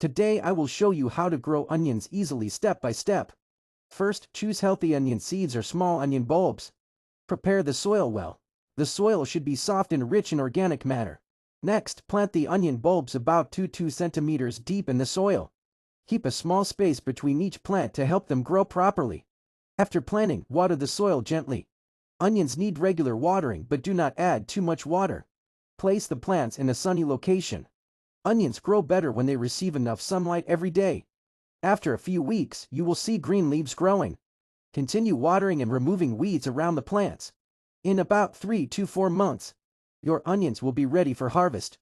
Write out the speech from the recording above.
Today I will show you how to grow onions easily step by step. First, choose healthy onion seeds or small onion bulbs. Prepare the soil well. The soil should be soft and rich in organic matter. Next, plant the onion bulbs about 2 centimeters deep in the soil. Keep a small space between each plant to help them grow properly. After planting, water the soil gently. Onions need regular watering but do not add too much water. Place the plants in a sunny location. Onions grow better when they receive enough sunlight every day. After a few weeks, you will see green leaves growing. Continue watering and removing weeds around the plants. In about 3 to 4 months, your onions will be ready for harvest.